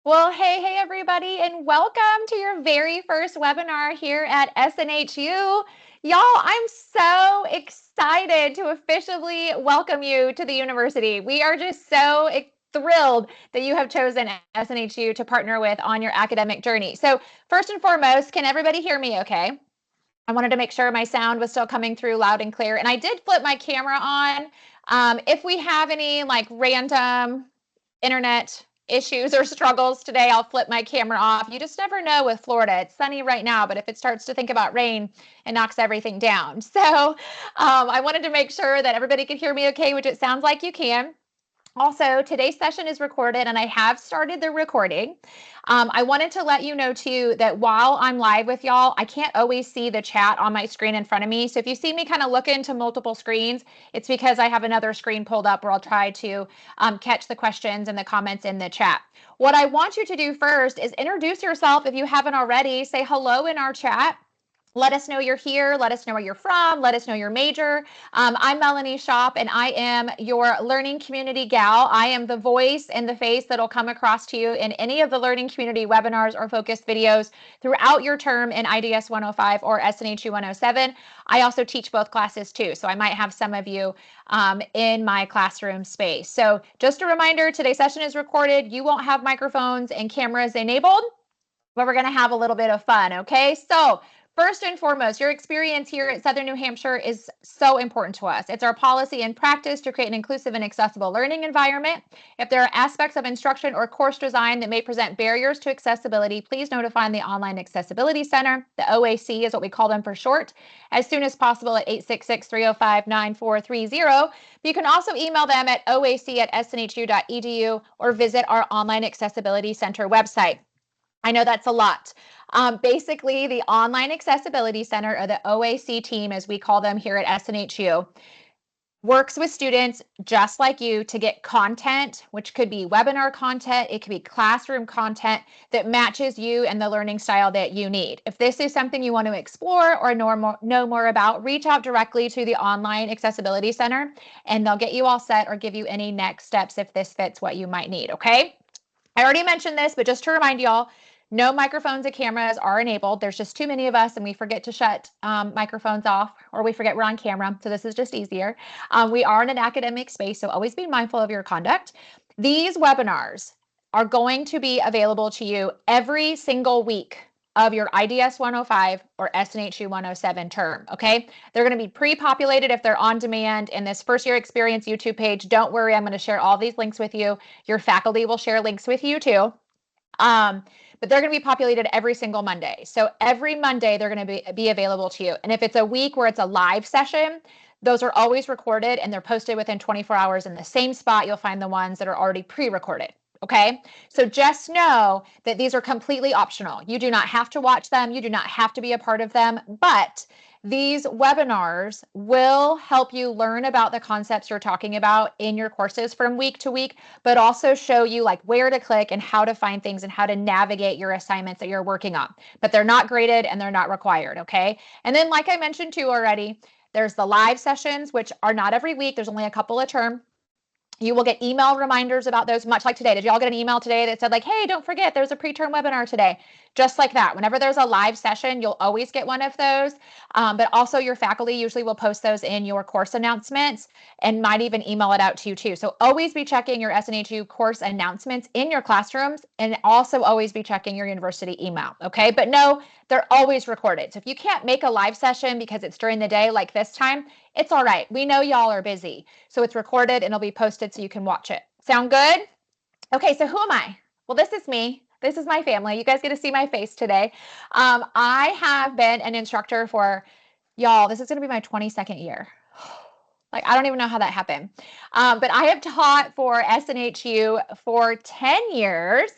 Well, hey, everybody, and welcome to your very first webinar here at SNHU. Y'all, I'm so excited to officially welcome you to the university. We are just so thrilled that you have chosen SNHU to partner with on your academic journey. So first and foremost, can everybody hear me okay? I wanted to make sure my sound was still coming through loud and clear, and I did flip my camera on. If we have any like random internet issues or struggles today, I'll flip my camera off. You just never know with Florida. It's sunny right now, but if it starts to think about rain, it knocks everything down. So I wanted to make sure that everybody could hear me okay, which it sounds like you can. Also, today's session is recorded and I have started the recording. I wanted to let you know too that while I'm live with y'all, I can't always see the chat on my screen in front of me. So if you see me kind of look into multiple screens, it's because I have another screen pulled up where I'll try to catch the questions and the comments in the chat. What I want you to do first is introduce yourself if you haven't already. Say hello in our chat. Let us know you're here. Let us know where you're from. Let us know your major. I'm Melanie Shop, and I am your learning community gal. I am the voice and the face that'll come across to you in any of the learning community webinars or focused videos throughout your term in IDS 105 or SNHU 107. I also teach both classes too, so I might have some of you in my classroom space. So just a reminder, today's session is recorded. You won't have microphones and cameras enabled, but we're going to have a little bit of fun, okay? So first and foremost, your experience here at Southern New Hampshire is so important to us. It's our policy and practice to create an inclusive and accessible learning environment. If there are aspects of instruction or course design that may present barriers to accessibility, please notify the Online Accessibility Center, the OAC is what we call them for short, as soon as possible at 866-305-9430. You can also email them at oac@snhu.edu or visit our Online Accessibility Center website. I know that's a lot. Basically, the Online Accessibility Center, or the OAC team, as we call them here at SNHU, works with students just like you to get content, which could be webinar content, it could be classroom content that matches you and the learning style that you need. If this is something you want to explore or know more about, reach out directly to the Online Accessibility Center, and they'll get you all set or give you any next steps if this fits what you might need, okay? I already mentioned this, but just to remind y'all, no microphones and cameras are enabled. There's just too many of us and we forget to shut microphones off, or we forget we're on camera. So this is just easier. We are in an academic space, so always be mindful of your conduct. These webinars are going to be available to you every single week of your IDS 105 or SNHU 107 term, okay? They're going to be pre-populated if they're on demand in this first year experience YouTube page. Don't worry, I'm going to share all these links with you. Your faculty will share links with you too. But they're going to be populated every single Monday. So every Monday, they're going to be available to you. And if it's a week where it's a live session, those are always recorded and they're posted within 24 hours in the same spot. You'll find the ones that are already pre-recorded. Okay, so just know that these are completely optional. You do not have to watch them. You do not have to be a part of them, but these webinars will help you learn about the concepts you're talking about in your courses from week to week, but also show you like where to click and how to find things and how to navigate your assignments that you're working on. But they're not graded and they're not required, okay? And then like I mentioned too already, there's the live sessions, which are not every week. There's only a couple a term. You will get email reminders about those, much like today. Did y'all get an email today that said like, hey, don't forget there's a pre-term webinar today? Just like that. Whenever there's a live session, you'll always get one of those. But also your faculty usually will post those in your course announcements and might even email it out to you too. So always be checking your SNHU course announcements in your classrooms, and also always be checking your university email, okay? But no, they're always recorded. So if you can't make a live session because it's during the day like this time, it's all right. We know y'all are busy. So it's recorded and it'll be posted so you can watch it. Sound good? Okay, so who am I? Well, this is me. This is my family. You guys get to see my face today. I have been an instructor for, y'all, this is going to be my 22nd year. Like, I don't even know how that happened. But I have taught for SNHU for 10 years.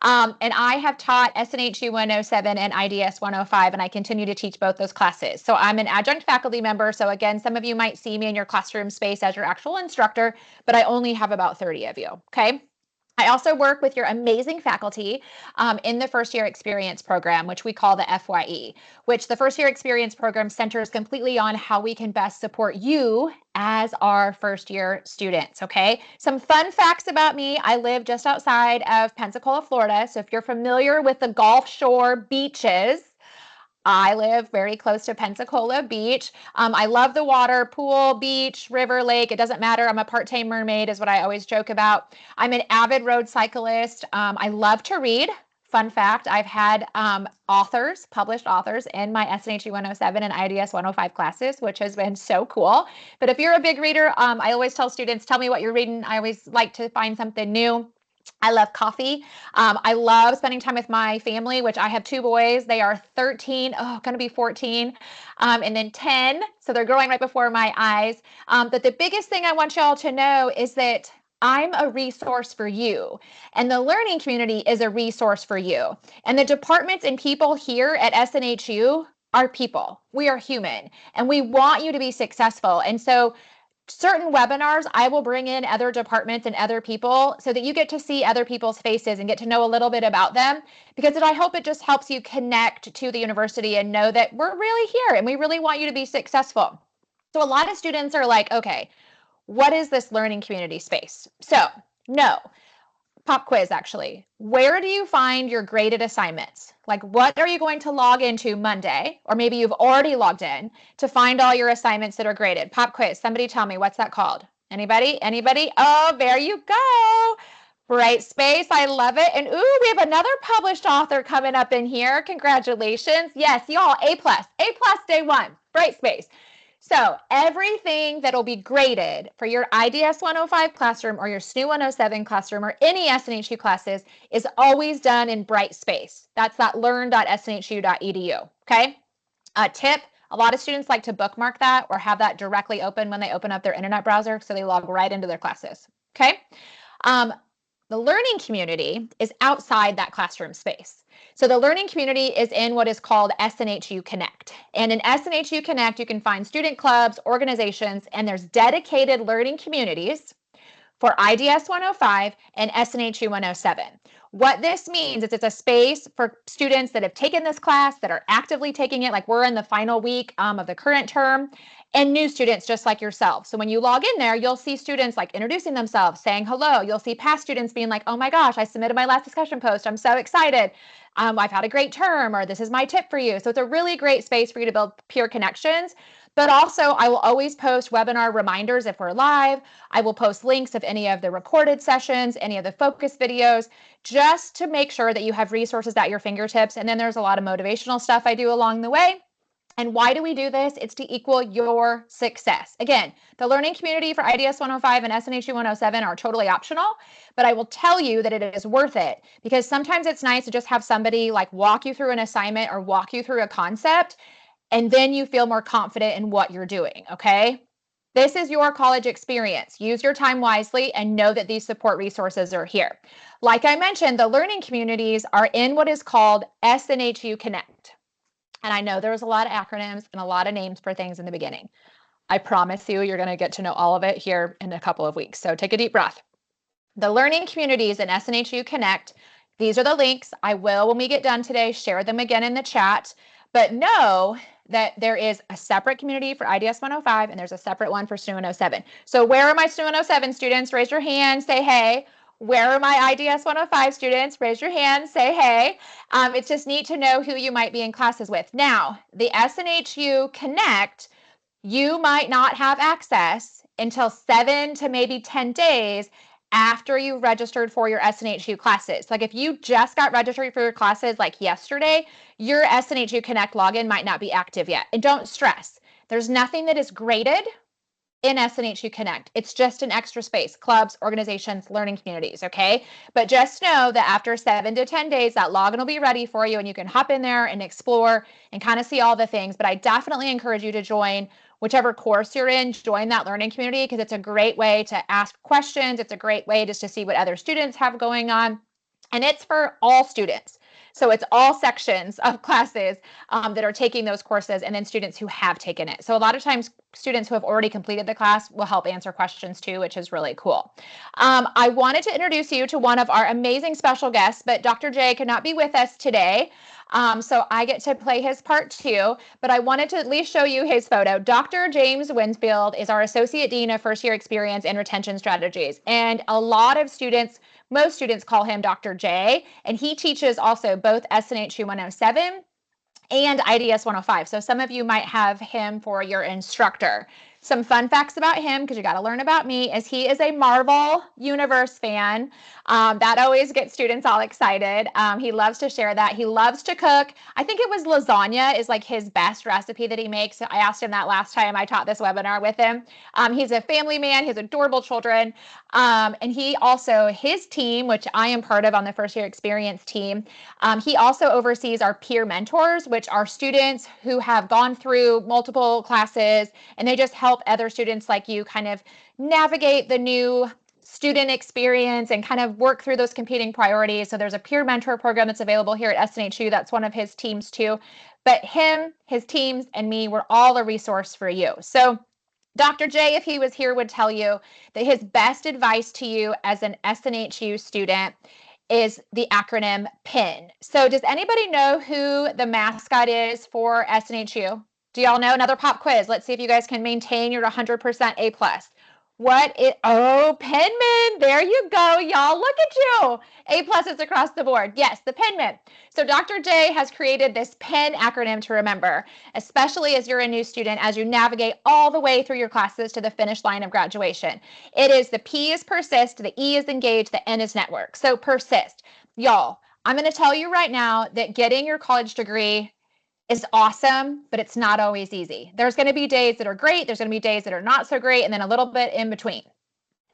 And I have taught SNHU 107 and IDS 105, and I continue to teach both those classes. So I'm an adjunct faculty member. So again, some of you might see me in your classroom space as your actual instructor, but I only have about 30 of you, okay? I also work with your amazing faculty in the first year experience program, which we call the FYE, which the first year experience program centers completely on how we can best support you as our first year students. Okay. Some fun facts about me. I live just outside of Pensacola, Florida. So if you're familiar with the Gulf Shore beaches, I live very close to Pensacola Beach. I love the water, pool, beach, river, lake. It doesn't matter. I'm a part-time mermaid is what I always joke about. I'm an avid road cyclist. I love to read. Fun fact, I've had published authors in my SNHU 107 and IDS 105 classes, which has been so cool. But if you're a big reader, I always tell students, tell me what you're reading. I always like to find something new. I love coffee. I love spending time with my family, which I have 2 boys. They are 13, going to be 14, and then 10. So they're growing right before my eyes. But the biggest thing I want y'all to know is that I'm a resource for you, and the learning community is a resource for you. And the departments and people here at SNHU are people. We are human, and we want you to be successful. And so certain webinars, I will bring in other departments and other people so that you get to see other people's faces and get to know a little bit about them, because I hope it just helps you connect to the university and know that we're really here and we really want you to be successful. So a lot of students are like, okay, what is this learning community space? So no. Pop quiz, actually. Where do you find your graded assignments? Like, what are you going to log into Monday? Or maybe you've already logged in to find all your assignments that are graded. Pop quiz. Somebody tell me, what's that called? Anybody? Anybody? Oh, there you go. Brightspace. I love it. And ooh, we have another published author coming up in here. Congratulations. Yes, y'all, A+. A+ day 1. Brightspace. So everything that will be graded for your IDS 105 classroom or your SNHU 107 classroom or any SNHU classes is always done in Brightspace. That's that learn.snhu.edu. Okay. A tip, a lot of students like to bookmark that or have that directly open when they open up their internet browser, so they log right into their classes. Okay. The learning community is outside that classroom space. So the learning community is in what is called SNHU Connect. And in SNHU Connect, you can find student clubs, organizations, and there's dedicated learning communities for IDS 105 and SNHU 107. What this means is it's a space for students that have taken this class, that are actively taking it, like we're in the final week of the current term, and new students just like yourself. So when you log in there, you'll see students like introducing themselves, saying hello. You'll see past students being like, oh my gosh, I submitted my last discussion post. I'm so excited. I've had a great term, or this is my tip for you. So it's a really great space for you to build peer connections. But also, I will always post webinar reminders if we're live. I will post links of any of the recorded sessions, any of the focus videos, just to make sure that you have resources at your fingertips. And then there's a lot of motivational stuff I do along the way. And why do we do this? It's to equal your success. Again, the learning community for IDS 105 and SNHU 107 are totally optional, but I will tell you that it is worth it, because sometimes it's nice to just have somebody like walk you through an assignment or walk you through a concept, and then you feel more confident in what you're doing, okay? This is your college experience. Use your time wisely and know that these support resources are here. Like I mentioned, the learning communities are in what is called SNHU Connect. And I know there's a lot of acronyms and a lot of names for things in the beginning. I promise you're going to get to know all of it here in a couple of weeks. So take a deep breath. The learning communities in SNHU Connect, these are the links. I will, when we get done today, share them again in the chat. But know that there is a separate community for IDS 105 and there's a separate one for SNHU 107. So where are my SNHU 107 students? Raise your hand, say hey. Where are my IDS 105 students? Raise your hand, say hey. It's just neat to know who you might be in classes with. Now, the SNHU Connect, you might not have access until 7 to maybe 10 days after you registered for your SNHU classes. Like if you just got registered for your classes like yesterday, your SNHU Connect login might not be active yet. And don't stress. There's nothing that is graded in SNHU Connect. It's just an extra space, clubs, organizations, learning communities, okay? But just know that after 7 to 10 days, that login will be ready for you and you can hop in there and explore and kind of see all the things. But I definitely encourage you to join whichever course you're in, join that learning community, because it's a great way to ask questions. It's a great way just to see what other students have going on. And it's for all students. So it's all sections of classes that are taking those courses, and then students who have taken it. So a lot of times students who have already completed the class will help answer questions too, which is really cool. I wanted to introduce you to one of our amazing special guests, but Dr. J could not be with us today. So I get to play his part too, but I wanted to at least show you his photo. Dr. James Winsfield is our Associate Dean of First Year Experience and Retention Strategies. And a lot of students, most students call him Dr. J, and he teaches also both SNHU 107 and IDS 105. So some of you might have him for your instructor. Some fun facts about him, because you got to learn about me, is he is a Marvel Universe fan. That always gets students all excited. He loves to share that. He loves to cook. I think it was lasagna is like his best recipe that he makes. I asked him that last time I taught this webinar with him. He's a family man. He has adorable children. And he also, his team, which I am part of on the First Year Experience team, he also oversees our peer mentors, which are students who have gone through multiple classes, and they just help other students like you kind of navigate the new student experience and kind of work through those competing priorities. So there's a peer mentor program that's available here at SNHU. That's one of his teams too. But him, his teams, and me, we're all a resource for you. So Dr. J, if he was here, would tell you that his best advice to you as an SNHU student is the acronym PIN. So does anybody know who the mascot is for SNHU? Do y'all know? Another pop quiz. Let's see if you guys can maintain your 100% A+. Oh, Penman. There you go, y'all. Look at you. A+'s across the board. Yes, the Penman. So Dr. J has created this PIN acronym to remember, especially as you're a new student, as you navigate all the way through your classes to the finish line of graduation. It is the P is persist, the E is engage, the N is network. So persist. Y'all, I'm going to tell you right now that getting your college degree is awesome, but it's not always easy. There's going to be days that are great. There's going to be days that are not so great, and then a little bit in between.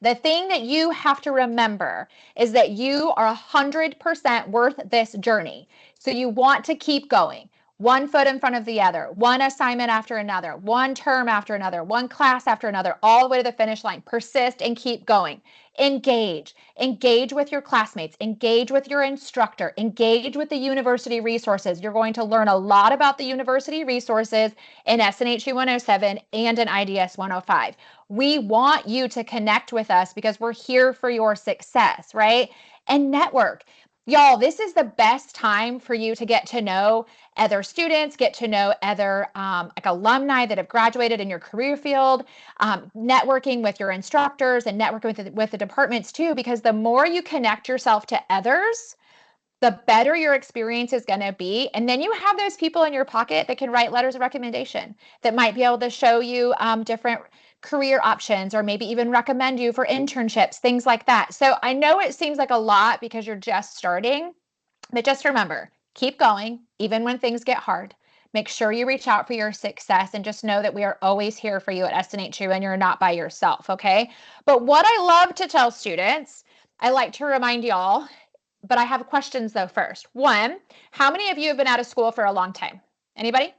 The thing that you have to remember is that you are 100% worth this journey. So you want to keep going. One foot in front of the other, one assignment after another, one term after another, one class after another, all the way to the finish line. Persist and keep going. Engage. Engage with your classmates. Engage with your instructor. Engage with the university resources. You're going to learn a lot about the university resources in SNHU 107 and in IDS 105. We want you to connect with us because we're here for your success, right? And network. Y'all, this is the best time for you to get to know other students, get to know other like alumni that have graduated in your career field, networking with your instructors and networking with the departments too, because the more you connect yourself to others, the better your experience is going to be. And then you have those people in your pocket that can write letters of recommendation, that might be able to show you different career options, or maybe even recommend you for internships, things like that. So I know it seems like a lot because you're just starting, but just remember, keep going, even when things get hard. Make sure you reach out for your success, and just know that we are always here for you at SNHU, and you're not by yourself, okay? But what I love to tell students, I like to remind y'all, but I have questions though first. One, how many of you have been out of school for a long time? Anybody?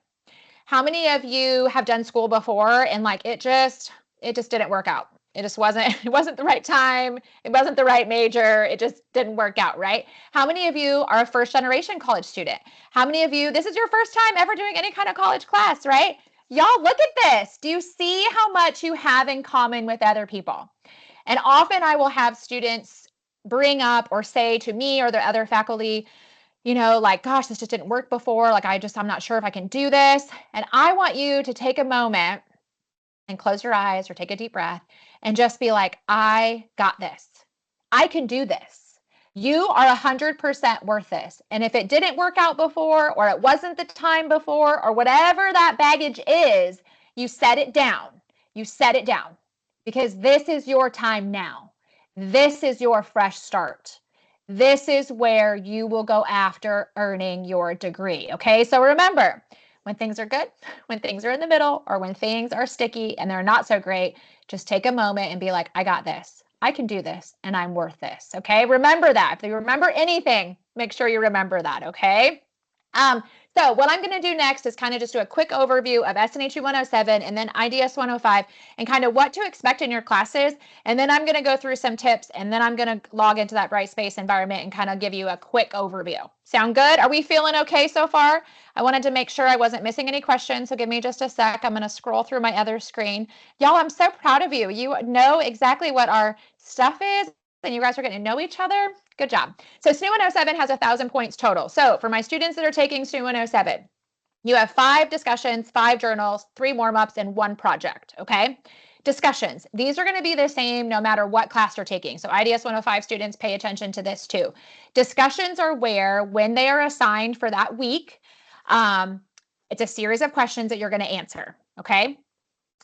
How many of you have done school before and like it just didn't work out? It wasn't the right time. It wasn't the right major. It just didn't work out, right? How many of you are a first generation college student? How many of you, this is your first time ever doing any kind of college class, right? Y'all, look at this. Do you see how much you have in common with other people? And often I will have students bring up or say to me or the other faculty, you know, like, gosh, this just didn't work before. Like, I'm not sure if I can do this. And I want you to take a moment and close your eyes or take a deep breath and just be like, I got this. I can do this. You are 100% worth this. And if it didn't work out before, or it wasn't the time before, or whatever that baggage is, you set it down. You set it down, because this is your time now. This is your fresh start. This is where you will go after earning your degree, okay? So remember, when things are good, when things are in the middle, or when things are sticky and they're not so great, just take a moment and be like, I got this. I can do this, and I'm worth this, okay? Remember that. If you remember anything, make sure you remember that, okay? So what I'm going to do next is kind of just do a quick overview of SNHU 107 and then IDS 105 and kind of what to expect in your classes. And then I'm going to go through some tips and then I'm going to log into that Brightspace environment and kind of give you a quick overview. Sound good? Are we feeling okay so far? I wanted to make sure I wasn't missing any questions, so give me just a sec. I'm going to scroll through my other screen. Y'all, I'm so proud of you. You know exactly what our stuff is and you guys are getting to know each other. Good job. So SNU 107 has 1,000 points total. So for my students that are taking SNU 107, you have 5 discussions, 5 journals, 3 warm-ups, and 1 project, okay? Discussions. These are going to be the same no matter what class you're taking. So IDS 105 students, pay attention to this too. Discussions are where, when they are assigned for that week, it's a series of questions that you're going to answer, okay?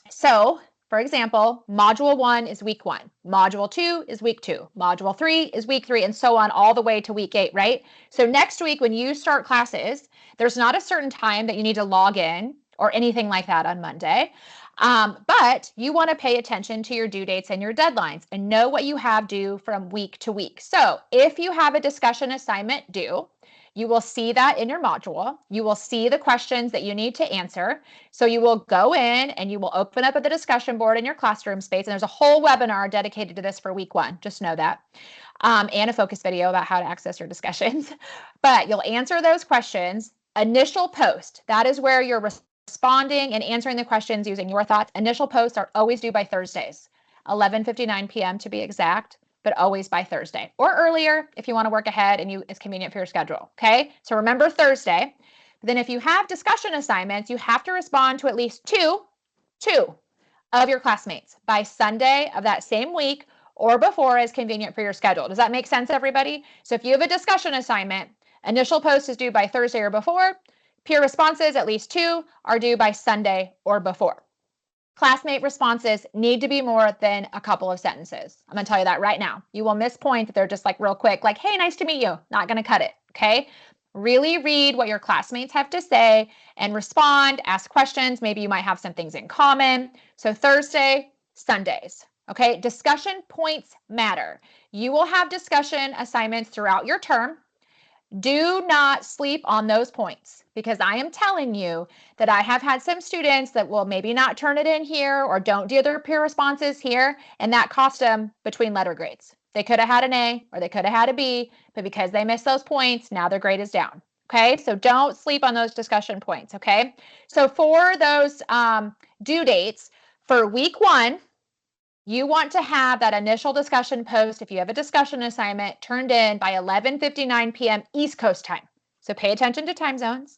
So for example, module 1 is week 1, module 2 is week 2, module 3 is week 3, and so on all the way to week 8, right? So next week when you start classes, there's not a certain time that you need to log in or anything like that on Monday. But you want to pay attention to your due dates and your deadlines and know what you have due from week to week. So if you have a discussion assignment due, you will see that in your module. You will see the questions that you need to answer. So you will go in and you will open up the discussion board in your classroom space. And there's a whole webinar dedicated to this for week 1. Just know that. And a focus video about how to access your discussions. But you'll answer those questions. Initial post, that is where you're responding and answering the questions using your thoughts. Initial posts are always due by Thursdays, 11:59 p.m. to be exact, but always by Thursday or earlier if you want to work ahead and it's convenient for your schedule. Okay, so remember Thursday. Then if you have discussion assignments, you have to respond to at least two of your classmates by Sunday of that same week or before as convenient for your schedule. Does that make sense, everybody? So if you have a discussion assignment, initial post is due by Thursday or before. Peer responses, at least 2, are due by Sunday or before. Classmate responses need to be more than a couple of sentences. I'm going to tell you that right now. You will miss points if they're just like real quick, like, hey, nice to meet you. Not going to cut it, okay? Really read what your classmates have to say and respond, ask questions. Maybe you might have some things in common. So Thursday, Sundays, okay? Discussion points matter. You will have discussion assignments throughout your term. Do not sleep on those points because I am telling you that I have had some students that will maybe not turn it in here or don't do their peer responses here, and that cost them between letter grades. They could have had an A or they could have had a B, but because they missed those points, now their grade is down. Okay, so don't sleep on those discussion points. Okay, so for those due dates for week 1, you want to have that initial discussion post, if you have a discussion assignment, turned in by 11:59 p.m. East Coast time. So pay attention to time zones.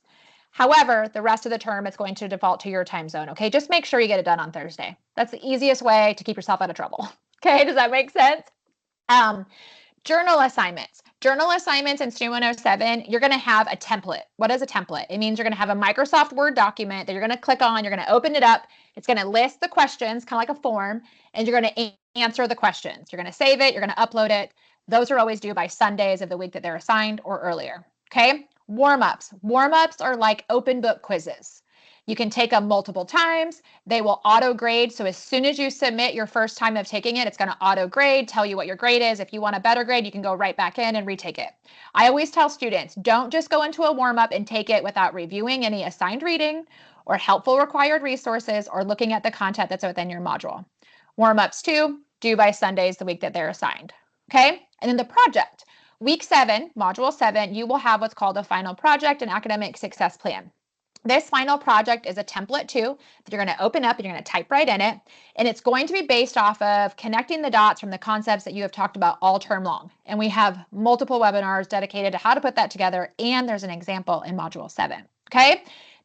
However, the rest of the term is going to default to your time zone, okay? Just make sure you get it done on Thursday. That's the easiest way to keep yourself out of trouble. Okay, does that make sense? Journal assignments. Journal assignments in SNU 107, you're going to have a template. What is a template? It means you're going to have a Microsoft Word document that you're going to click on, you're going to open it up, it's going to list the questions, kind of like a form, and you're going to answer the questions. You're going to save it, you're going to upload it. Those are always due by Sundays of the week that they're assigned or earlier, okay? Warm-ups. Warm-ups are like open book quizzes. You can take them multiple times. They will auto grade. So as soon as you submit your first time of taking it, it's going to auto grade, tell you what your grade is. If you want a better grade, you can go right back in and retake it. I always tell students, don't just go into a warm-up and take it without reviewing any assigned reading or helpful required resources or looking at the content that's within your module. Warm-ups too, due by Sundays the week that they're assigned. Okay, and then the project. Week 7, module 7, you will have what's called a final project and academic success plan. This final project is a template too that you're going to open up and you're going to type right in it. And it's going to be based off of connecting the dots from the concepts that you have talked about all term long. And we have multiple webinars dedicated to how to put that together. And there's an example in module 7. Okay.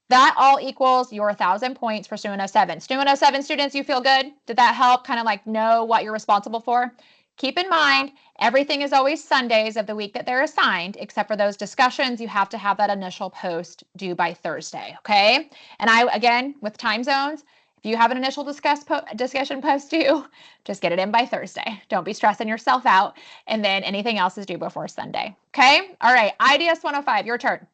That all equals your 1,000 points for SNU 107. SNU 107 students, you feel good? Did that help kind of like know what you're responsible for? Keep in mind, everything is always Sundays of the week that they're assigned, except for those discussions, you have to have that initial post due by Thursday, okay? And again, with time zones, if you have an initial discussion post due, just get it in by Thursday. Don't be stressing yourself out, and then anything else is due before Sunday, okay? All right, IDS 105, your turn.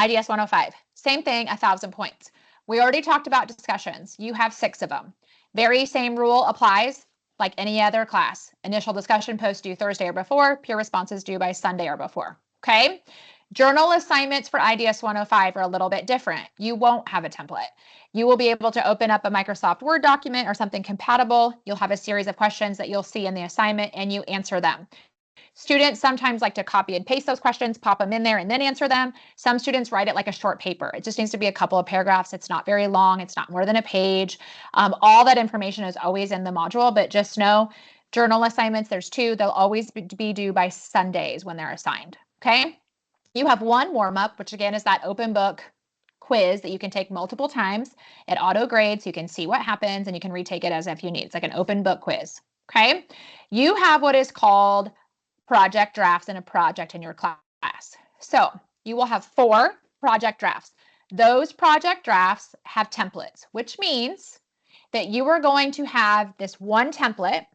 IDS 105, same thing, 1,000 points. We already talked about discussions. You have 6 of them. Very same rule applies. Like any other class, initial discussion post due Thursday or before, peer responses due by Sunday or before, okay? Journal assignments for IDS 105 are a little bit different. You won't have a template. You will be able to open up a Microsoft Word document or something compatible. You'll have a series of questions that you'll see in the assignment and you answer them. Students sometimes like to copy and paste those questions, pop them in there, and then answer them. Some students write it like a short paper. It just needs to be a couple of paragraphs. It's not very long. It's not more than a page. All that information is always in the module, but just know journal assignments, there's 2. They'll always be due by Sundays when they're assigned, okay? You have one warm-up, which again is that open book quiz that you can take multiple times. It auto grades, so you can see what happens, and you can retake it as if you need. It's like an open book quiz, okay? You have what is called project drafts and a project in your class. So you will have 4 project drafts. Those project drafts have templates, which means that you are going to have this one template,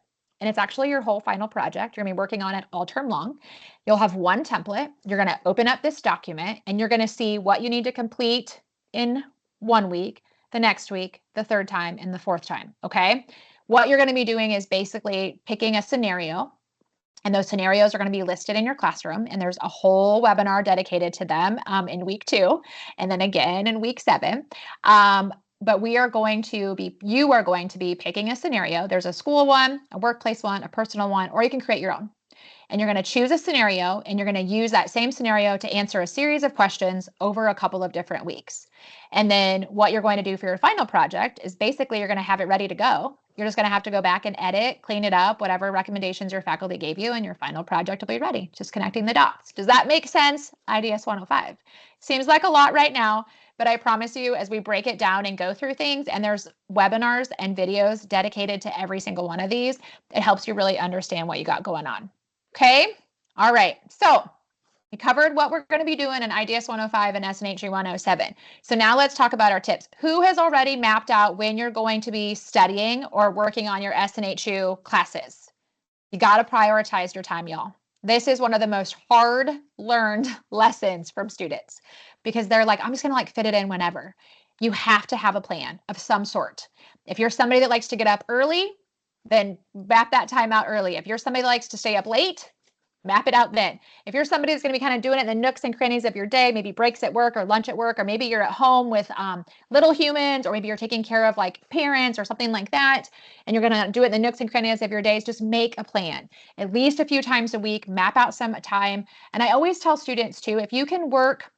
and it's actually your whole final project. You're going to be working on it all term long. You'll have one template. You're going to open up this document, and you're going to see what you need to complete in 1 week, the next week, the 3rd time, and the 4th time, okay? What you're going to be doing is basically picking a scenario, and those scenarios are going to be listed in your classroom, and there's a whole webinar dedicated to them in week 2, and then again in week 7. But you are going to be picking a scenario. There's a school one, a workplace one, a personal one, or you can create your own. And you're going to choose a scenario, and you're going to use that same scenario to answer a series of questions over a couple of different weeks. And then what you're going to do for your final project is basically you're going to have it ready to go. You're just going to have to go back and edit, clean it up, whatever recommendations your faculty gave you, and your final project will be ready. Just connecting the dots. Does that make sense? IDS 105. Seems like a lot right now, but I promise you, as we break it down and go through things, and there's webinars and videos dedicated to every single one of these, it helps you really understand what you got going on. Okay? All right. So we covered what we're going to be doing in IDS 105 and SNHU 107. So now let's talk about our tips. Who has already mapped out when you're going to be studying or working on your SNHU classes? You got to prioritize your time, y'all. This is one of the most hard learned lessons from students because they're like, I'm just going to fit it in whenever. You have to have a plan of some sort. If you're somebody that likes to get up early, then map that time out early. If you're somebody that likes to stay up late, map it out then. If you're somebody that's going to be kind of doing it in the nooks and crannies of your day, maybe breaks at work or lunch at work, or maybe you're at home with little humans, or maybe you're taking care of parents or something like that, and you're going to do it in the nooks and crannies of your days, just make a plan. At least a few times a week, map out some time. And I always tell students too, if you can work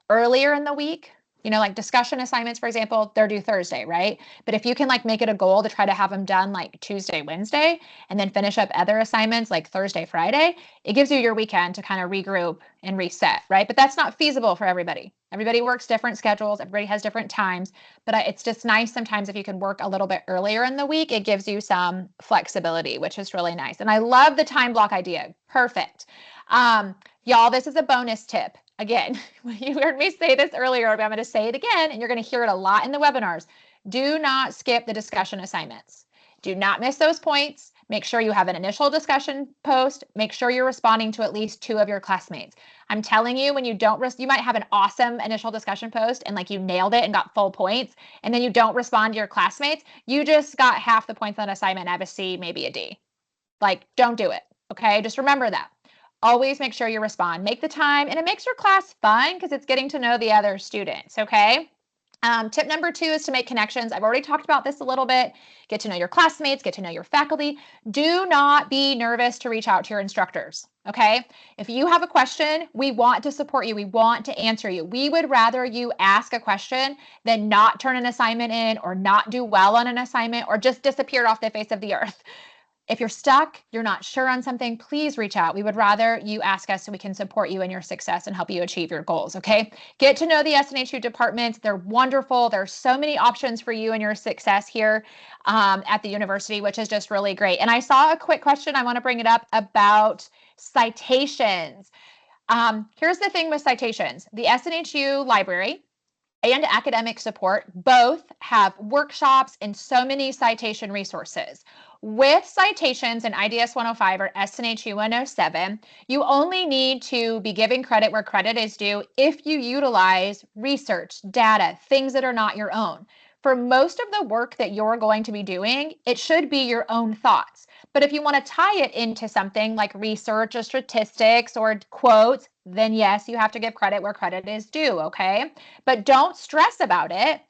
earlier in the week, like discussion assignments, for example, they're due Thursday, right? But if you can make it a goal to try to have them done Tuesday, Wednesday, and then finish up other assignments Thursday, Friday, it gives you your weekend to kind of regroup and reset, right? But that's not feasible for everybody. Everybody works different schedules. Everybody has different times, but it's just nice sometimes if you can work a little bit earlier in the week, it gives you some flexibility, which is really nice. And I love the time block idea. Perfect. Y'all, this is a bonus tip. Again, you heard me say this earlier, but I'm going to say it again, and you're going to hear it a lot in the webinars. Do not skip the discussion assignments. Do not miss those points. Make sure you have an initial discussion post. Make sure you're responding to at least 2 of your classmates. I'm telling you, when you don't, you might have an awesome initial discussion post and you nailed it and got full points, and then you don't respond to your classmates. You just got half the points on an assignment and have a C, maybe a D. Don't do it. Okay, just remember that. Always make sure you respond. Make the time, and it makes your class fun because it's getting to know the other students, okay? Tip number 2 is to make connections. I've already talked about this a little bit. Get to know your classmates, get to know your faculty. Do not be nervous to reach out to your instructors, okay? If you have a question, we want to support you. We want to answer you. We would rather you ask a question than not turn an assignment in or not do well on an assignment or just disappear off the face of the earth. If you're stuck, you're not sure on something, please reach out. We would rather you ask us so we can support you in your success and help you achieve your goals, okay? Get to know the SNHU departments. They're wonderful. There's so many options for you and your success here at the university, which is just really great. And I saw a quick question. I want to bring it up about citations. Here's the thing with citations. The SNHU library and academic support both have workshops and so many citation resources. With citations in IDS 105 or SNHU 107, you only need to be giving credit where credit is due if you utilize research, data, things that are not your own. For most of the work that you're going to be doing, it should be your own thoughts. But if you want to tie it into something like research or statistics or quotes, then yes, you have to give credit where credit is due, okay? But don't stress about it.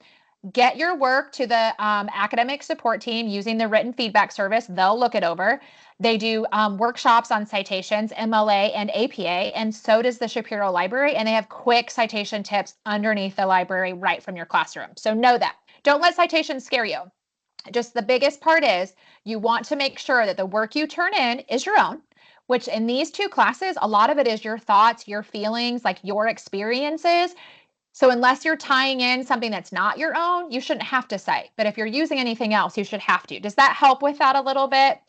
Get your work to the academic support team using the written feedback service. They'll look it over. They do workshops on citations, MLA and APA, and so does the Shapiro Library, and they have quick citation tips underneath the library right from your classroom. So know that. Don't let citations scare you. Just the biggest part is you want to make sure that the work you turn in is your own, which in these two classes, a lot of it is your thoughts, your feelings, like your experiences. So unless you're tying in something that's not your own, you shouldn't have to cite. But if you're using anything else, you should have to. Does that help with that a little bit?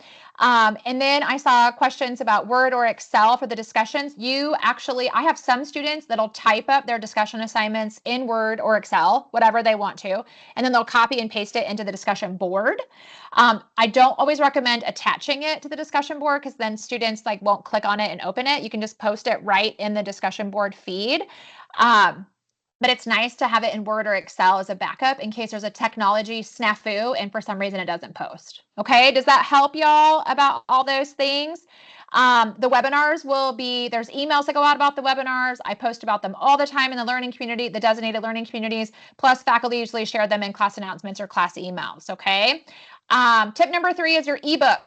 And then I saw questions about Word or Excel for the discussions. I have some students that'll type up their discussion assignments in Word or Excel, whatever they want to, and then they'll copy and paste it into the discussion board. I don't always recommend attaching it to the discussion board because then students won't click on it and open it. You can just post it right in the discussion board feed. But it's nice to have it in Word or Excel as a backup in case there's a technology snafu and for some reason it doesn't post. Okay, does that help y'all about all those things? The webinars there's emails that go out about the webinars. I post about them all the time in the learning community, the designated learning communities, plus faculty usually share them in class announcements or class emails, okay? Tip number 3 is your ebook.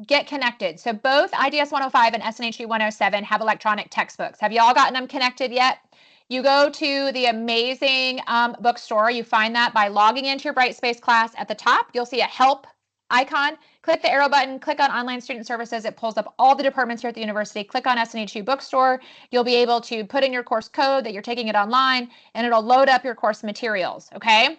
Get connected. So both IDS 105 and SNHU 107 have electronic textbooks. Have y'all gotten them connected yet? You go to the amazing bookstore. You find that by logging into your Brightspace class. At the top, you'll see a help icon. Click the arrow button, click on online student services. It pulls up all the departments here at the university. Click on SNHU bookstore. You'll be able to put in your course code that you're taking it online, and it'll load up your course materials, okay?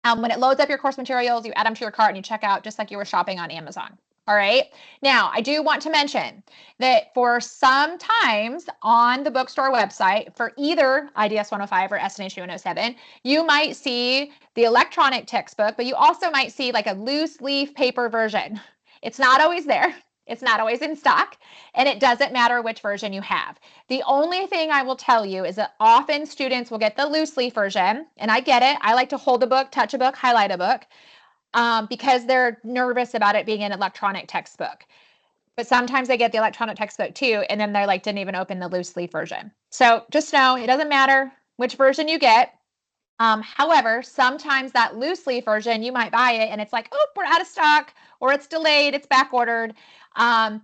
When it loads up your course materials, you add them to your cart and you check out just like you were shopping on Amazon. All right. Now, I do want to mention that for sometimes on the bookstore website for either IDS 105 or SNHU 107, you might see the electronic textbook, but you also might see like a loose leaf paper version. It's not always there. It's not always in stock, and it doesn't matter which version you have. The only thing I will tell you is that often students will get the loose leaf version, and I get it. I like to hold a book, touch a book, highlight a book. Because they're nervous about it being an electronic textbook. But sometimes they get the electronic textbook too, and then they're like, didn't even open the loose leaf version. So just know it doesn't matter which version you get. However, sometimes that loose leaf version, you might buy it and it's like, oh, we're out of stock, or it's delayed, it's back ordered.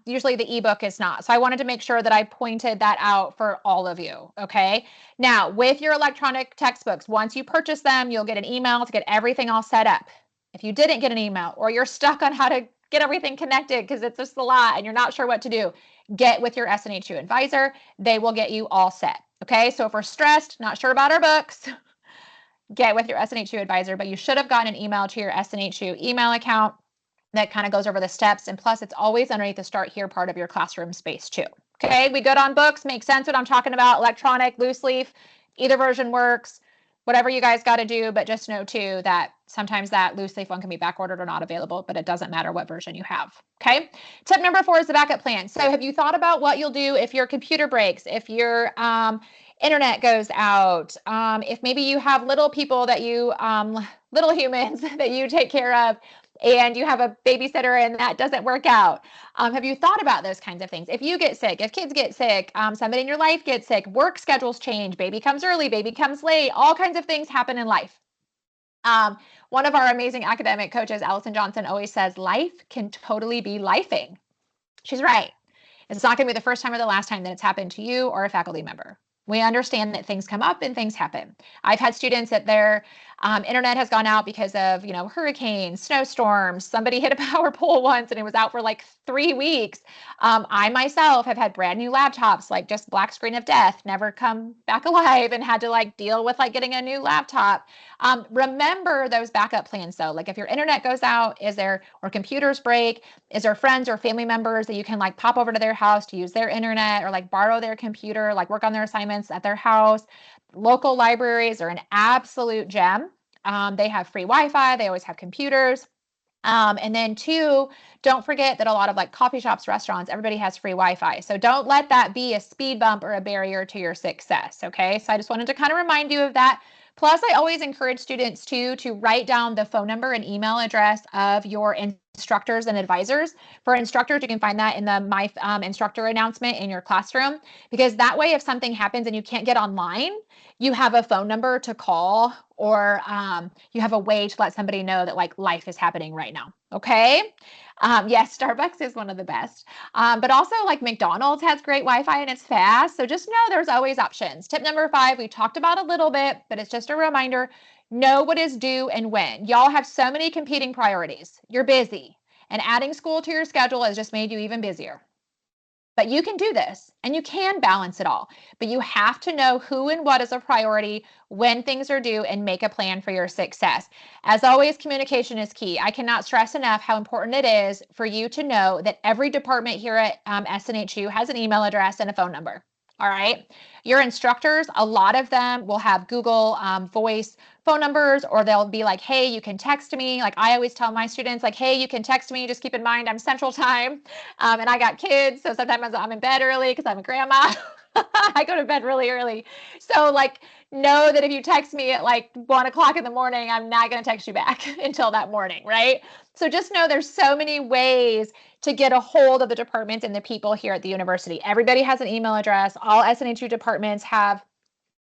Usually the ebook is not. So I wanted to make sure that I pointed that out for all of you. Okay. Now with your electronic textbooks, once you purchase them, you'll get an email to get everything all set up. If you didn't get an email or you're stuck on how to get everything connected because it's just a lot and you're not sure what to do, get with your SNHU advisor. They will get you all set. Okay. So if we're stressed, not sure about our books, get with your SNHU advisor, but you should have gotten an email to your SNHU email account that kind of goes over the steps. And plus it's always underneath the Start Here part of your classroom space too. Okay. We good on books? Make sense what I'm talking about? Electronic, loose leaf, either version works. Whatever you guys got to do, but just know too that sometimes that loose leaf one can be back ordered or not available, but it doesn't matter what version you have. Okay. Tip number 4 is the backup plan. So have you thought about what you'll do if your computer breaks, if your internet goes out, if maybe you have little people that you, little humans that you take care of, and you have a babysitter and that doesn't work out? Have you thought about those kinds of things? If you get sick, if kids get sick, somebody in your life gets sick, work schedules change, baby comes early, baby comes late, all kinds of things happen in life. One of our amazing academic coaches, Allison Johnson, always says life can totally be lifing. She's right. It's not going to be the first time or the last time that it's happened to you or a faculty member. We understand that things come up and things happen. I've had students that their internet has gone out because of, hurricanes, snowstorms. Somebody hit a power pole once and it was out for like 3 weeks. I myself have had brand new laptops, like just black screen of death, never come back alive, and had to deal with getting a new laptop. Remember those backup plans though. Like if your internet goes out, or computers break, is there friends or family members that you can pop over to their house to use their internet, or borrow their computer, work on their assignments at their house? Local libraries are an absolute gem. They have free Wi-Fi. They always have computers. And then 2, don't forget that a lot of coffee shops, restaurants, everybody has free Wi-Fi. So don't let that be a speed bump or a barrier to your success. Okay. So I just wanted to kind of remind you of that. Plus, I always encourage students to write down the phone number and email address of your instructors and advisors. For instructors, you can find that in the My Instructor announcement in your classroom, because that way, if something happens and you can't get online, you have a phone number to call, or you have a way to let somebody know that like life is happening right now. Okay. Yes, Starbucks is one of the best. But also like McDonald's has great Wi-Fi and it's fast. So just know there's always options. Tip number 5, we talked about a little bit, but it's just a reminder. Know what is due and when. Y'all have so many competing priorities. You're busy, and adding school to your schedule has just made you even busier. But you can do this and you can balance it all. But you have to know who and what is a priority, when things are due, and make a plan for your success. As always, communication is key. I cannot stress enough how important it is for you to know that every department here at SNHU has an email address and a phone number. All right. Your instructors, a lot of them will have Google Voice phone numbers, or they'll be like, hey, you can text me. Like I always tell my students, like, hey, you can text me. Just keep in mind I'm Central Time and I got kids. So sometimes I'm in bed early because I'm a grandma. I go to bed really early. So like, know that if you text me at like 1 o'clock in the morning, I'm not going to text you back until that morning, right? So just know there's so many ways to get a hold of the departments and the people here at the university. Everybody has an email address. All SNHU departments have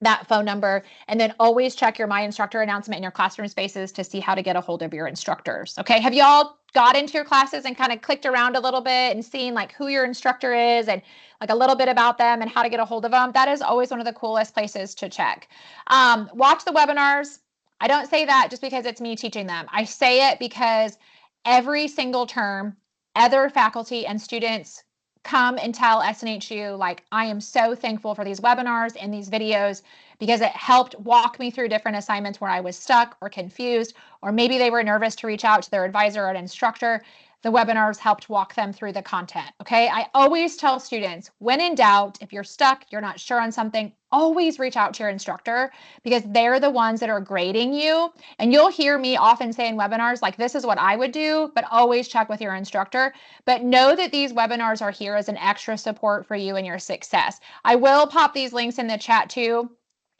that phone number, and then always check your My Instructor announcement in your classroom spaces to see how to get a hold of your instructors. Okay, have y'all got into your classes and kind of clicked around a little bit and seen like who your instructor is and like a little bit about them and how to get a hold of them? That is always one of the coolest places to check. Watch the webinars. I don't say that just because it's me teaching them. I say it because every single term, other faculty and students come and tell SNHU, like, I am so thankful for these webinars and these videos because it helped walk me through different assignments where I was stuck or confused, or maybe they were nervous to reach out to their advisor or an instructor. The webinars helped walk them through the content. Okay. I always tell students, when in doubt, if you're stuck, you're not sure on something, always reach out to your instructor, because they're the ones that are grading you. And you'll hear me often say in webinars, like, this is what I would do, but always check with your instructor. But know that these webinars are here as an extra support for you and your success. I will pop these links in the chat too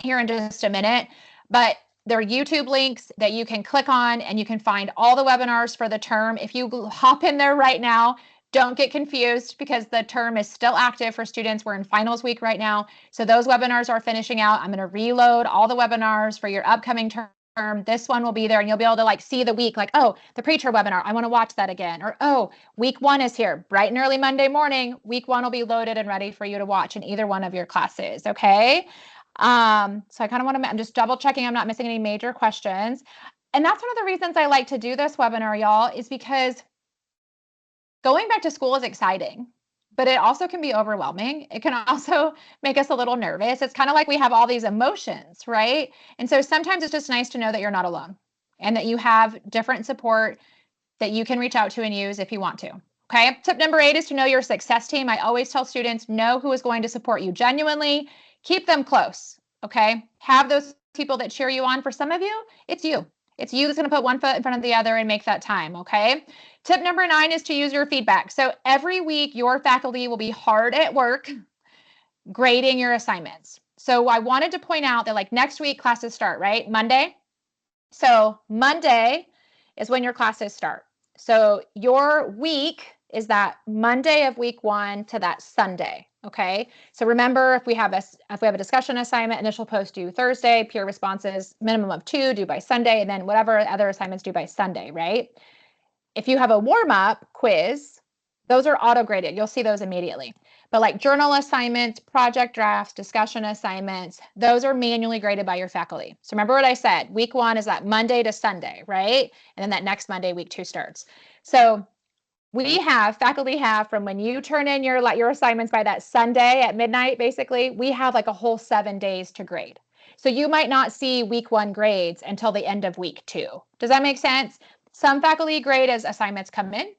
here in just a minute, but there are YouTube links that you can click on and you can find all the webinars for the term. If you hop in there right now, don't get confused because the term is still active for students. We're in finals week right now. So those webinars are finishing out. I'm going to reload all the webinars for your upcoming term. This one will be there and you'll be able to like see the week, like, oh, the preacher webinar, I want to watch that again. Or, oh, week 1 is here, bright and early Monday morning. Week 1 will be loaded and ready for you to watch in either one of your classes. Okay. So I kind of want to, I'm just double checking I'm not missing any major questions. And that's one of the reasons I like to do this webinar, y'all, is because going back to school is exciting, but it also can be overwhelming. It can also make us a little nervous. It's kind of like we have all these emotions, right? And so sometimes it's just nice to know that you're not alone and that you have different support that you can reach out to and use if you want to. Okay. Tip number 8 is to know your success team. I always tell students, know who is going to support you genuinely. Keep them close. Okay. Have those people that cheer you on. For some of you, it's you. It's you that's going to put one foot in front of the other and make that time. Okay. Tip number 9 is to use your feedback. So every week, your faculty will be hard at work grading your assignments. So I wanted to point out that like next week classes start, right? Monday. So Monday is when your classes start. So your week is that Monday of week 1 to that Sunday. Okay. So remember, if we have a discussion assignment, initial post due Thursday, peer responses, minimum of 2 due by Sunday, and then whatever other assignments due by Sunday, right? If you have a warm-up quiz, those are auto-graded. You'll see those immediately. But like journal assignments, project drafts, discussion assignments, those are manually graded by your faculty. So remember what I said, week 1 is that Monday to Sunday, right? And then that next Monday, week 2 starts. So faculty have from when you turn in your assignments by that Sunday at midnight, basically, we have like a whole 7 days to grade. So you might not see week 1 grades until the end of week 2. Does that make sense? Some faculty grade as assignments come in.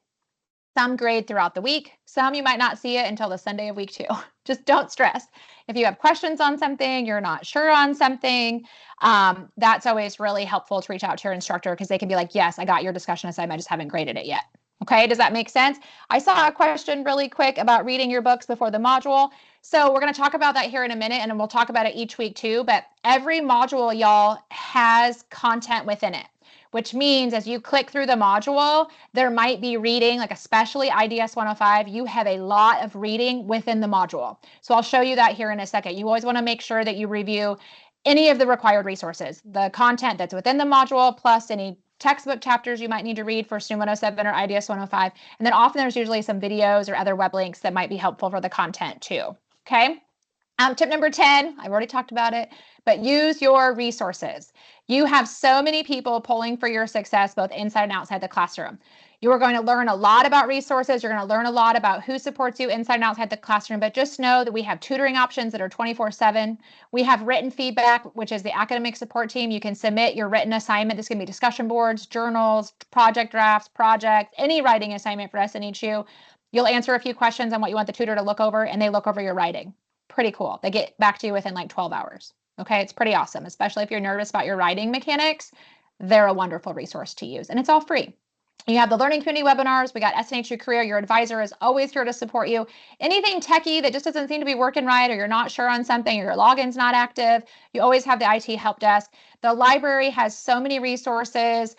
Some grade throughout the week. Some you might not see it until the Sunday of week 2. Just don't stress. If you have questions on something, you're not sure on something, that's always really helpful to reach out to your instructor because they can be like, yes, I got your discussion assignment, I just haven't graded it yet. Okay, does that make sense? I saw a question really quick about reading your books before the module. So we're going to talk about that here in a minute, and then we'll talk about it each week too. But every module, y'all, has content within it. which means as you click through the module, there might be reading, like especially IDS 105, you have a lot of reading within the module. So I'll show you that here in a second. You always want to make sure that you review any of the required resources, the content that's within the module, plus any textbook chapters you might need to read for SNHU 107 or IDS 105. And then often there's usually some videos or other web links that might be helpful for the content too. Okay. Tip number 10, I've already talked about it, but use your resources. You have so many people pulling for your success, both inside and outside the classroom. You are going to learn a lot about resources. You're going to learn a lot about who supports you inside and outside the classroom, but just know that we have tutoring options that are 24/7. We have written feedback, which is the academic support team. You can submit your written assignment. This can be discussion boards, journals, project drafts, projects, any writing assignment for SNHU. You'll answer a few questions on what you want the tutor to look over, and they look over your writing. Pretty cool. They get back to you within like 12 hours. Okay, it's pretty awesome, especially if you're nervous about your writing mechanics. They're a wonderful resource to use, and it's all free. You have the learning community webinars. We got SNHU Career. Your advisor is always here to support you. Anything techie that just doesn't seem to be working right, or you're not sure on something, or your login's not active, you always have the IT help desk. The library has so many resources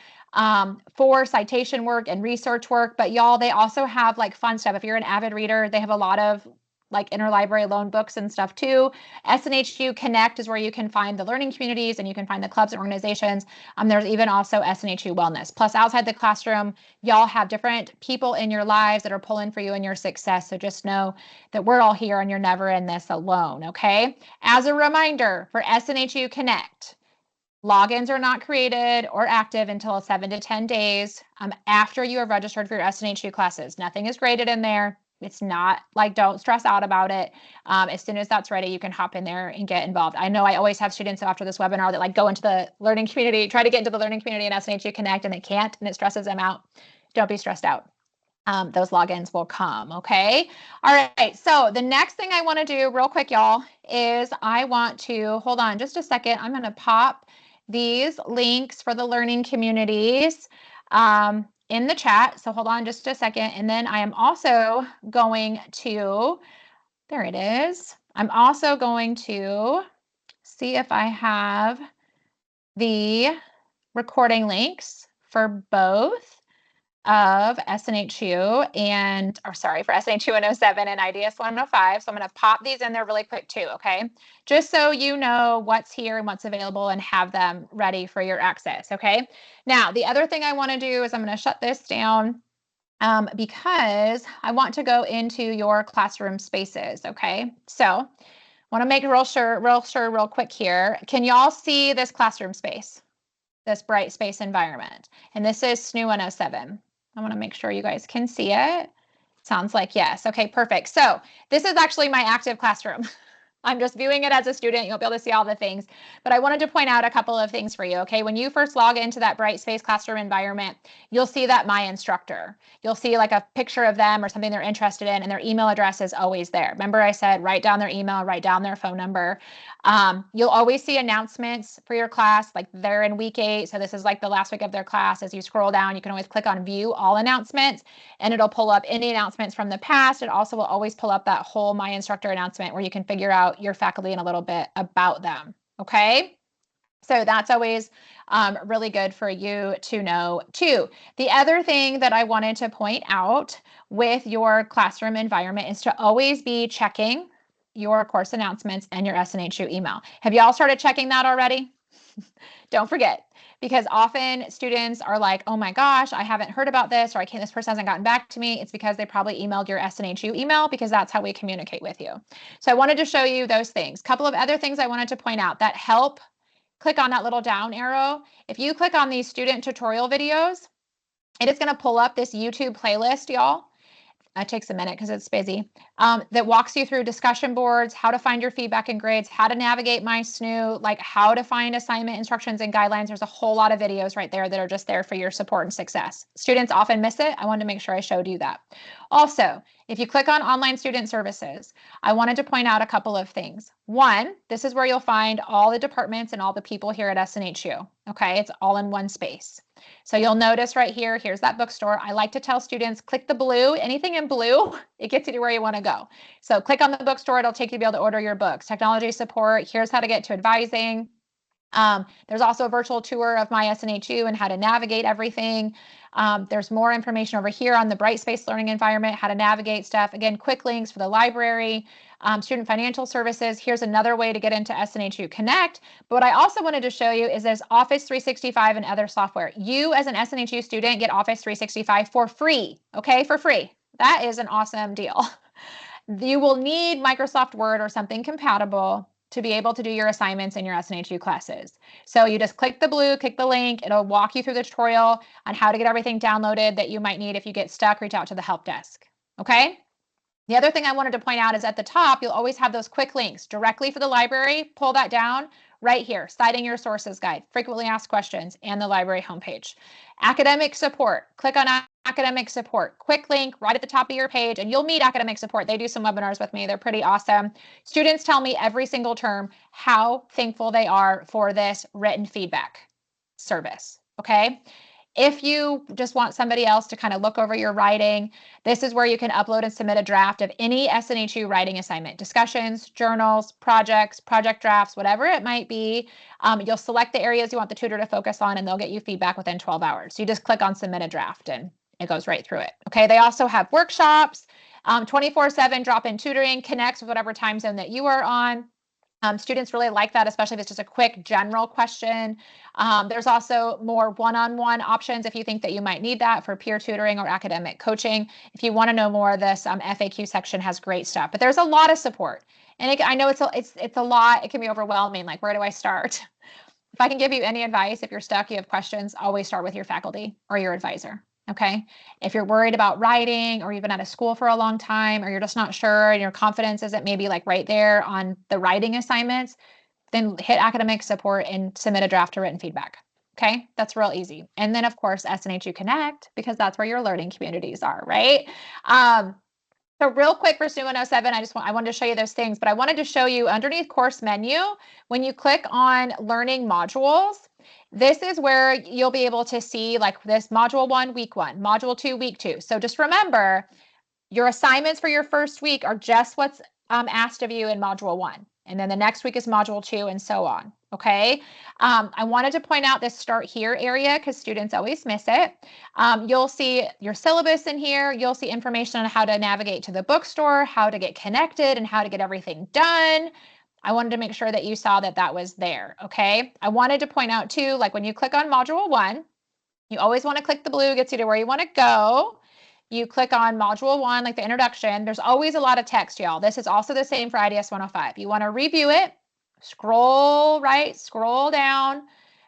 for citation work and research work, but y'all, they also have like fun stuff. If you're an avid reader, they have a lot of like interlibrary loan books and stuff too. SNHU Connect is where you can find the learning communities and you can find the clubs and organizations. There's even also SNHU Wellness. Plus outside the classroom, y'all have different people in your lives that are pulling for you and your success. So just know that we're all here and you're never in this alone, okay? As a reminder for SNHU Connect, logins are not created or active until 7 to 10 days after you have registered for your SNHU classes. Nothing is graded in there. It's not like, don't stress out about it. As soon as that's ready, you can hop in there and get involved. I know I always have students after this webinar that like go into the learning community, try to get into the learning community in SNHU Connect, and they can't, and it stresses them out. Don't be stressed out. Those logins will come, okay? All right, so the next thing I want to do real quick, y'all, is I want to, hold on just a second. I'm going to pop these links for the learning communities in the chat. So hold on just a second. And then I am also going to, there it is. I'm also going to see if I have the recording links for both of SNHU and, or sorry, for SNHU 107 and IDS 105. So I'm going to pop these in there really quick too, okay? Just so you know what's here and what's available and have them ready for your access, okay? Now, the other thing I want to do is I'm going to shut this down because I want to go into your classroom spaces, okay? So I want to make real quick here. Can y'all see this classroom space? This bright space environment. And this is SNHU 107. I want to make sure you guys can see it. Sounds like yes. Okay, perfect. So this is actually my active classroom. I'm just viewing it as a student. You'll be able to see all the things, but I wanted to point out a couple of things for you. Okay, when you first log into that bright space classroom environment, you'll see that My Instructor. You'll see like a picture of them or something they're interested in, and their email address is always there. Remember I said write down their email, write down their phone number. You'll always see announcements for your class, like they're in week 8. So this is like the last week of their class. As you scroll down, you can always click on view all announcements and it'll pull up any announcements from the past. It also will always pull up that whole My Instructor announcement where you can figure out your faculty and a little bit about them. Okay. So that's always really good for you to know too. The other thing that I wanted to point out with your classroom environment is to always be checking your course announcements and your SNHU email. Have y'all started checking that already? Don't forget, because often students are like, oh my gosh, I haven't heard about this, or this person hasn't gotten back to me. It's because they probably emailed your SNHU email, because that's how we communicate with you. So I wanted to show you those things. Couple of other things I wanted to point out that help. Click on that little down arrow. If you click on these student tutorial videos, it is going to pull up this YouTube playlist, y'all. It takes a minute because it's busy, that walks you through discussion boards, how to find your feedback and grades, how to navigate My SNHU, like how to find assignment instructions and guidelines. There's a whole lot of videos right there that are just there for your support and success. Students often miss it. I wanted to make sure I showed you that. Also, if you click on online student services, I wanted to point out a couple of things. One, this is where you'll find all the departments and all the people here at SNHU. Okay, it's all in one space. So you'll notice right here, here's that bookstore. I like to tell students, click the blue, anything in blue, it gets you to where you want to go. So click on the bookstore, it'll take you to be able to order your books. Technology support, here's how to get to advising. There's also a virtual tour of my SNHU and how to navigate everything. There's more information over here on the Brightspace learning environment, how to navigate stuff. Again, quick links for the library, student financial services. Here's another way to get into SNHU Connect. But what I also wanted to show you is there's Office 365 and other software. You as an SNHU student get Office 365 for free, okay, for free. That is an awesome deal. You will need Microsoft Word or something compatible to be able to do your assignments in your SNHU classes. So you just click the blue, click the link. It'll walk you through the tutorial on how to get everything downloaded that you might need. If you get stuck, reach out to the help desk. Okay? The other thing I wanted to point out is at the top, you'll always have those quick links directly for the library. Pull that down right here, citing your sources guide, frequently asked questions, and the library homepage. Academic support, click on academic support, quick link right at the top of your page, and you'll meet academic support. They do some webinars with me. They're pretty awesome. Students tell me every single term how thankful they are for this written feedback service, okay? If you just want somebody else to kind of look over your writing, this is where you can upload and submit a draft of any SNHU writing assignment, discussions, journals, projects, project drafts, whatever it might be. You'll select the areas you want the tutor to focus on, and they'll get you feedback within 12 hours. So you just click on submit a draft and it goes right through it. Okay, they also have workshops, 24/7 drop-in tutoring, connects with whatever time zone that you are on. Students really like that, especially if it's just a quick general question. There's also more one-on-one options if you think that you might need that for peer tutoring or academic coaching. If you want to know more, this FAQ section has great stuff, but there's a lot of support. And I know it's a lot. It can be overwhelming. Like, where do I start? If I can give you any advice, if you're stuck, you have questions, always start with your faculty or your advisor. Okay. If you're worried about writing or you've been out of school for a long time or you're just not sure and your confidence isn't maybe like right there on the writing assignments, then hit academic support and submit a draft to written feedback. Okay. That's real easy. And then of course, SNHU Connect, because that's where your learning communities are, right? So real quick for SNHU 107, I wanted to show you those things, but I wanted to show you underneath course menu, when you click on learning modules, this is where you'll be able to see like this module 1, week 1, module 2, week 2. So just remember, your assignments for your first week are just what's asked of you in module 1. And then the next week is module 2 and so on. Okay. I wanted to point out this start here area because students always miss it. You'll see your syllabus in here. You'll see information on how to navigate to the bookstore, how to get connected, and how to get everything done. I wanted to make sure that you saw that that was there. Okay. I wanted to point out too, like when you click on module 1, you always want to click the blue, gets you to where you want to go. You click on module 1, like the introduction. There's always a lot of text, y'all. This is also the same for IDS 105. You want to review it, scroll right, scroll down,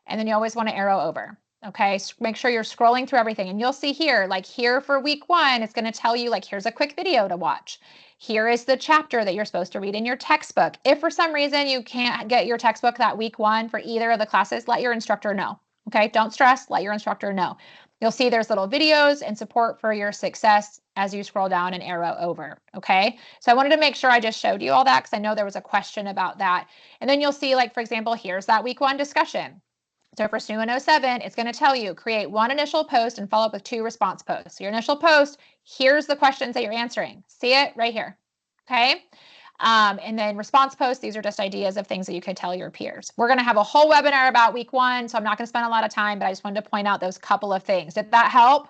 and then you always want to arrow over. Okay, make sure you're scrolling through everything. And you'll see here, like here for week 1, it's going to tell you like, here's a quick video to watch. Here is the chapter that you're supposed to read in your textbook. If for some reason you can't get your textbook that week 1 for either of the classes, let your instructor know. Okay, don't stress, let your instructor know. You'll see there's little videos and support for your success as you scroll down and arrow over, okay? So I wanted to make sure I just showed you all that because I know there was a question about that. And then you'll see, like, for example, here's that week 1 discussion. So for SNHU 107, it's going to tell you, create 1 initial post and follow up with 2 response posts. So your initial post, here's the questions that you're answering. See it right here, okay? And then response posts, these are just ideas of things that you could tell your peers. We're going to have a whole webinar about week 1, so I'm not going to spend a lot of time, but I just wanted to point out those couple of things. Did that help?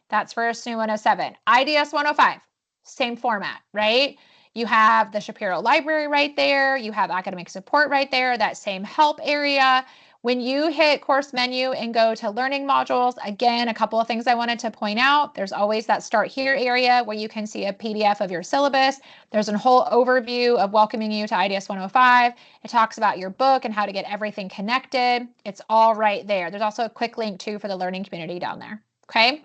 That's for SNHU 107. IDS 105, same format, right? You have the Shapiro Library right there. You have academic support right there, that same help area. When you hit course menu and go to learning modules, again, a couple of things I wanted to point out. There's always that start here area where you can see a PDF of your syllabus. There's a whole overview of welcoming you to IDS 105. It talks about your book and how to get everything connected. It's all right there. There's also a quick link too for the learning community down there. Okay.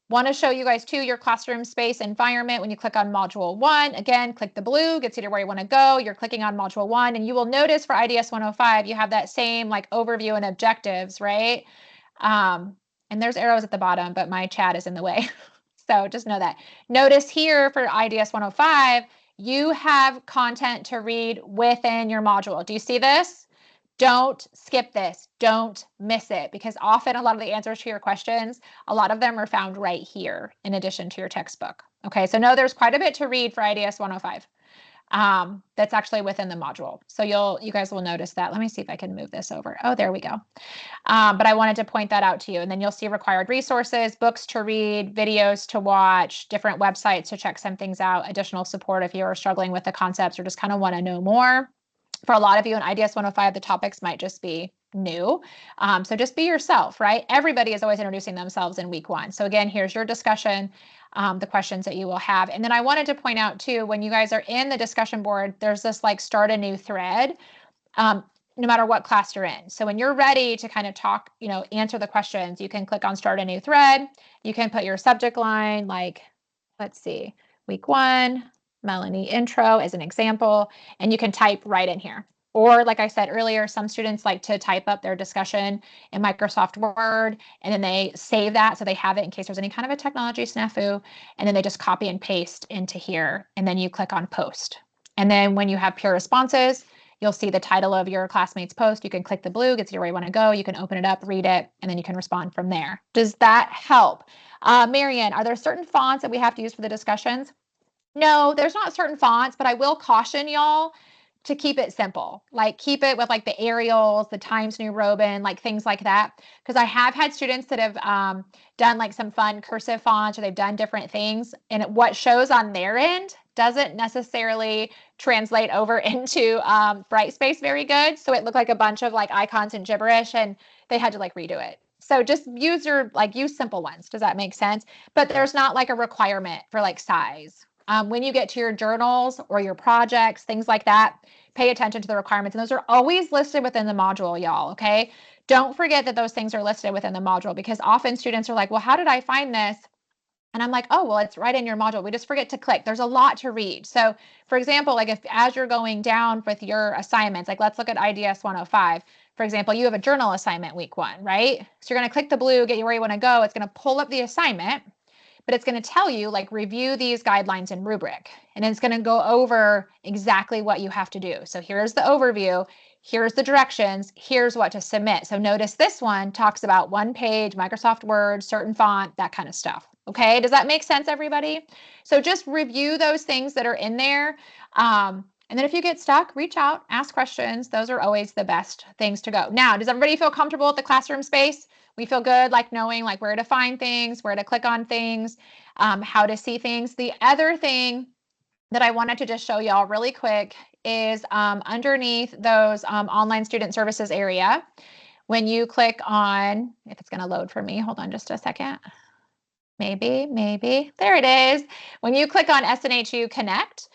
Want to show you guys too your classroom space environment. When you click on module 1, again, click the blue, gets you to where you want to go. You're clicking on module 1, and you will notice for IDS 105, you have that same like overview and objectives, right? And there's arrows at the bottom, but my chat is in the way. So just know that. Notice here for IDS 105, you have content to read within your module. Do you see this? Don't skip this. Don't miss it, because often a lot of the answers to your questions, a lot of them are found right here in addition to your textbook. Okay, so no, there's quite a bit to read for IDS 105. that's actually within the module. So you guys will notice that. Let me see if I can move this over. Oh, there we go. But I wanted to point that out to you. And then you'll see required resources, books to read, videos to watch, different websites to check some things out, additional support if you're struggling with the concepts or just kind of want to know more. For a lot of you in IDS 105, the topics might just be new. So just be yourself, right? Everybody is always introducing themselves in week 1. So again, here's your discussion, the questions that you will have. And then I wanted to point out too, when you guys are in the discussion board, there's this like start a new thread. No matter what class you're in. So when you're ready to kind of talk, answer the questions, you can click on start a new thread. You can put your subject line, like, let's see, week 1, Melanie intro as an example, and you can type right in here. Or like I said earlier, some students like to type up their discussion in Microsoft Word, and then they save that so they have it in case there's any kind of a technology snafu, and then they just copy and paste into here, and then you click on post. And then when you have pure responses, you'll see the title of your classmate's post. You can click the blue, gets you where you want to go. You can open it up, read it, and then you can respond from there. Does that help? Marianne, are there certain fonts that we have to use for the discussions? No, there's not certain fonts, but I will caution y'all to keep it simple. Like keep it with like the Arials, the Times New Roman, like things like that. Because I have had students that have done like some fun cursive fonts or they've done different things. And what shows on their end doesn't necessarily translate over into Brightspace very good. So it looked like a bunch of like icons and gibberish and they had to like redo it. So just use use simple ones. Does that make sense? But there's not like a requirement for like size. When you get to your journals or your projects, things like that, pay attention to the requirements. And those are always listed within the module, y'all, okay? Don't forget that those things are listed within the module because often students are like, well, how did I find this? And I'm like, oh, well, it's right in your module. We just forget to click. There's a lot to read. So for example, like if as you're going down with your assignments, like let's look at IDS 105. For example, you have a journal assignment week 1, right? So you're going to click the blue, get you where you want to go. It's going to pull up the assignment, but it's going to tell you like review these guidelines and rubric. And it's going to go over exactly what you have to do. So here's the overview. Here's the directions. Here's what to submit. So notice this one talks about 1 page, Microsoft Word, certain font, that kind of stuff. Okay, does that make sense, everybody? So just review those things that are in there. And then if you get stuck, reach out, ask questions. Those are always the best things to go. Now, does everybody feel comfortable with the classroom space? We feel good like knowing like where to find things, where to click on things, how to see things. The other thing that I wanted to just show y'all really quick is underneath those online student services area, when you click on, if it's going to load for me, hold on just a second. Maybe. There it is. When you click on SNHU Connect,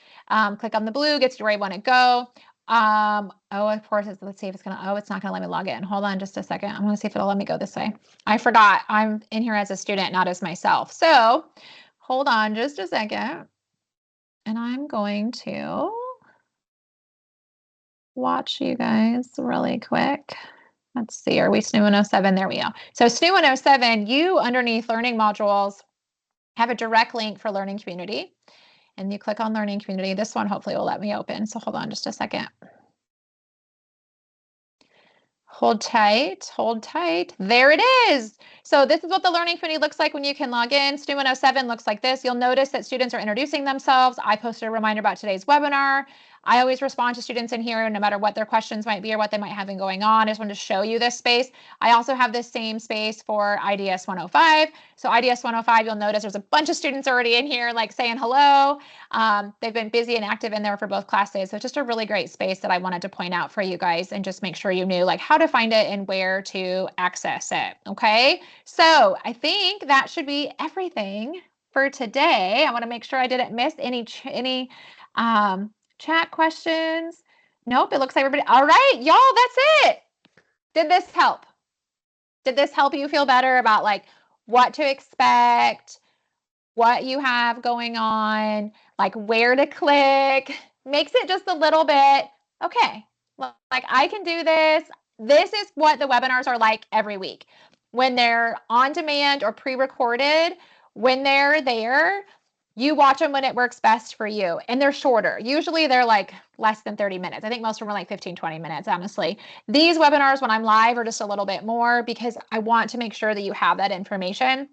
click on the blue, gets you where you want to go. Oh, of course, let's see if it's it's not gonna let me log in. Hold on just a second. I'm gonna see if it'll let me go this way. I forgot I'm in here as a student, not as myself. So hold on just a second. And I'm going to watch you guys really quick. Let's see, are we SNHU 107? There we go. So SNHU 107, you underneath learning modules have a direct link for learning community. And you click on learning community. This one hopefully will let me open. So hold on just a second. Hold tight, hold tight. There it is. So this is what the learning community looks like when you can log in. SNHU 107 looks like this. You'll notice that students are introducing themselves. I posted a reminder about today's webinar. I always respond to students in here no matter what their questions might be or what they might have been going on. I just wanted to show you this space. I also have this same space for IDS 105. So IDS 105, you'll notice there's a bunch of students already in here like saying hello. They've been busy and active in there for both classes. So it's just a really great space that I wanted to point out for you guys and just make sure you knew like how to find it and where to access it. Okay, so I think that should be everything for today. I want to make sure I didn't miss any chat questions. Nope, it looks like everybody. All right, y'all, that's it. Did this help? Did this help you feel better about like what to expect, what you have going on, like where to click? Makes it just a little bit, okay, like I can do this. This is what the webinars are like every week. When they're on demand or pre-recorded, when they're there, you watch them when it works best for you. And they're shorter. Usually they're like less than 30 minutes. I think most of them are like 15, 20 minutes, honestly. These webinars when I'm live are just a little bit more because I want to make sure that you have that information.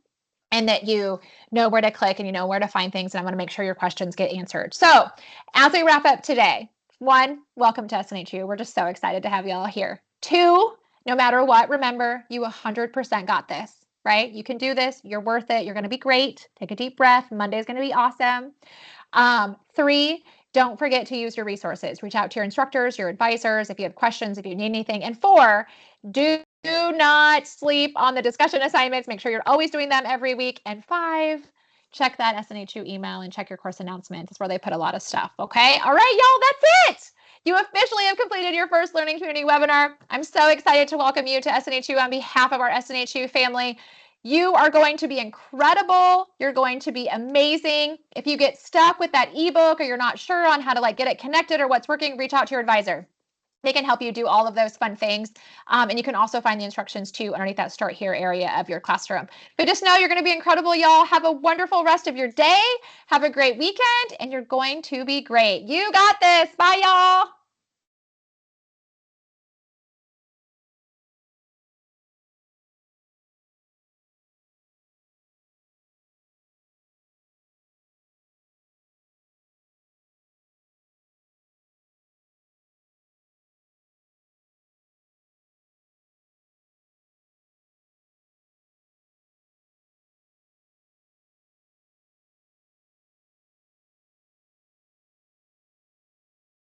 and that you know where to click and you know where to find things. And I want to make sure your questions get answered. So as we wrap up today, 1, welcome to SNHU. We're just so excited to have you all here. 2, no matter what, remember, you 100% got this, right? You can do this. You're worth it. You're going to be great. Take a deep breath. Monday's going to be awesome. 3, don't forget to use your resources. Reach out to your instructors, your advisors, if you have questions, if you need anything. And 4, do not sleep on the discussion assignments. Make sure you're always doing them every week. And 5, check that SNHU email and check your course announcements. It's where they put a lot of stuff. Okay. All right, y'all, that's it. You officially have completed your first Learning Community webinar. I'm so excited to welcome you to SNHU on behalf of our SNHU family. You are going to be incredible. You're going to be amazing. If you get stuck with that ebook or you're not sure on how to get it connected or what's working, reach out to your advisor. They can help you do all of those fun things. And you can also find the instructions too underneath that Start Here area of your classroom. But just know you're going to be incredible, y'all. Have a wonderful rest of your day. Have a great weekend, and you're going to be great. You got this. Bye, y'all.